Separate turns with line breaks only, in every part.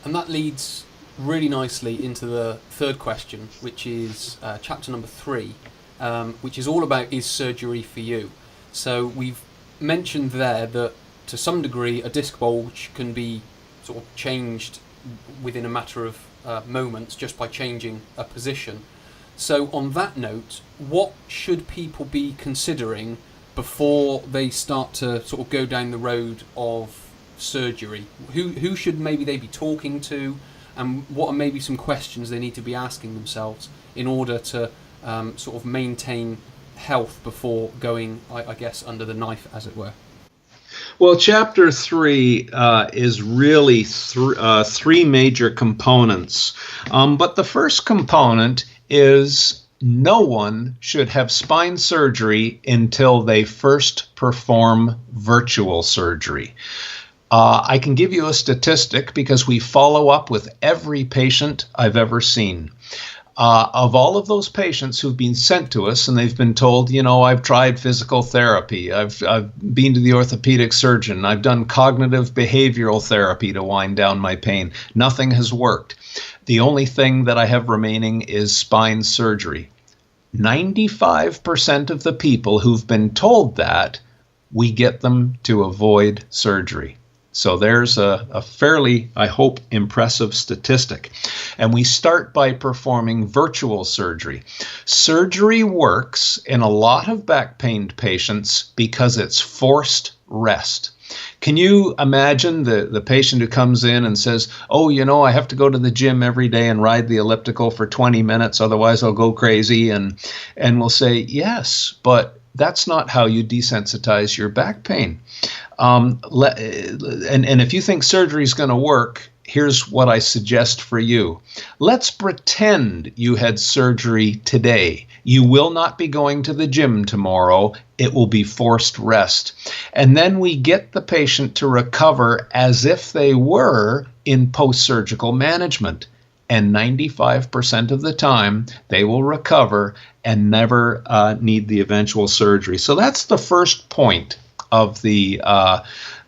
And that leads really nicely into the third question, which is chapter number 3, which is all about is surgery for you? So we've mentioned there that to some degree a disc bulge can be sort of changed within a matter of moments just by changing a position. So on that note, what should people be considering before they start to sort of go down the road of surgery? Who should maybe they be talking to, and what are maybe some questions they need to be asking themselves in order to sort of maintain health before going, I guess, under the knife, as it were?
Well, chapter 3 is really three major components. But the first component is no one should have spine surgery until they first perform virtual surgery. I can give you a statistic because we follow up with every patient I've ever seen. Of all of those patients who've been sent to us and they've been told, you know, I've tried physical therapy, I've been to the orthopedic surgeon, I've done cognitive behavioral therapy to wind down my pain, nothing has worked. The only thing that I have remaining is spine surgery. 95% of the people who've been told that, we get them to avoid surgery. So there's a fairly, I hope, impressive statistic. And we start by performing virtual surgery. Surgery works in a lot of back pain patients because it's forced rest. Can you imagine the patient who comes in and says, oh, you know, I have to go to the gym every day and ride the elliptical for 20 minutes, otherwise I'll go crazy. And we'll say, yes, but that's not how you desensitize your back pain. And if you think surgery is going to work, here's what I suggest for you. Let's pretend you had surgery today. You will not be going to the gym tomorrow. It will be forced rest. And then we get the patient to recover as if they were in post-surgical management. And 95% of the time, they will recover and never need the eventual surgery. So that's the first point of the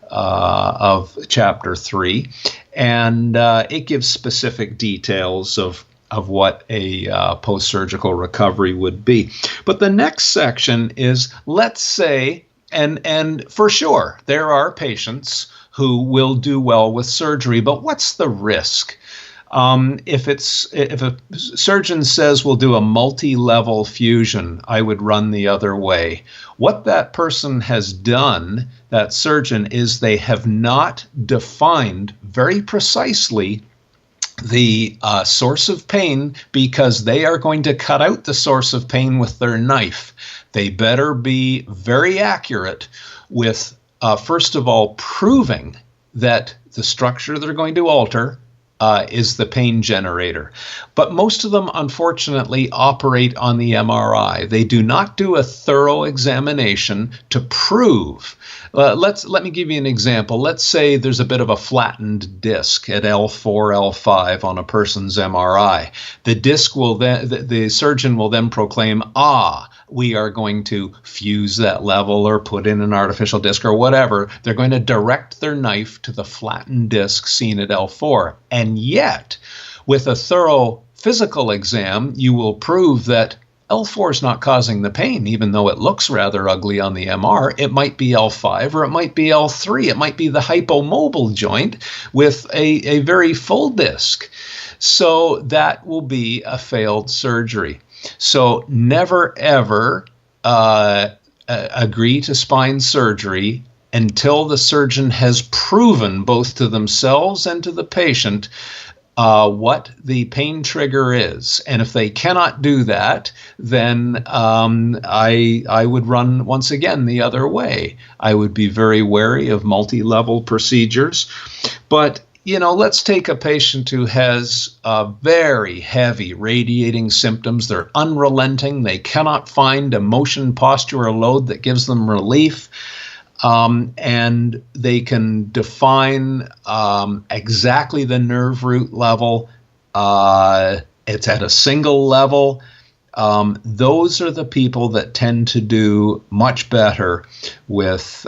of chapter 3, and it gives specific details of what a post-surgical recovery would be. But the next section is, let's say, and for sure, there are patients who will do well with surgery, but what's the risk? If a surgeon says we'll do a multi-level fusion, I would run the other way. What that person has done, that surgeon, is they have not defined very precisely the source of pain, because they are going to cut out the source of pain with their knife. They better be very accurate with, first of all, proving that the structure they're going to alter is the pain generator. But most of them, unfortunately, operate on the MRI. They do not do a thorough examination to prove. Let me give you an example. Let's say there's a bit of a flattened disc at L4, L5 on a person's MRI. The disc will then, the surgeon will then proclaim, we are going to fuse that level or put in an artificial disc or whatever. They're going to direct their knife to the flattened disc seen at L4. And yet, with a thorough physical exam, you will prove that L4 is not causing the pain, even though it looks rather ugly on the MR. It might be L5 or it might be L3. It might be the hypomobile joint with a very full disc. So that will be a failed surgery. So never, ever agree to spine surgery until the surgeon has proven both to themselves and to the patient what the pain trigger is. And if they cannot do that, then I would run, once again, the other way. I would be very wary of multi-level procedures. But let's take a patient who has very heavy radiating symptoms. They're unrelenting. They cannot find a motion, posture, or load that gives them relief. And they can define exactly the nerve root level. It's at a single level. those are the people that tend to do much better with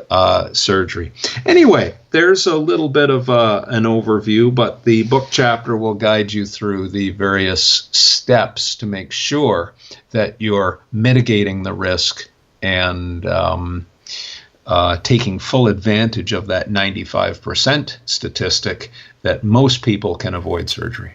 surgery. Anyway, there's a little bit of an overview, but the book chapter will guide you through the various steps to make sure that you're mitigating the risk and taking full advantage of that 95% statistic that most people can avoid surgery.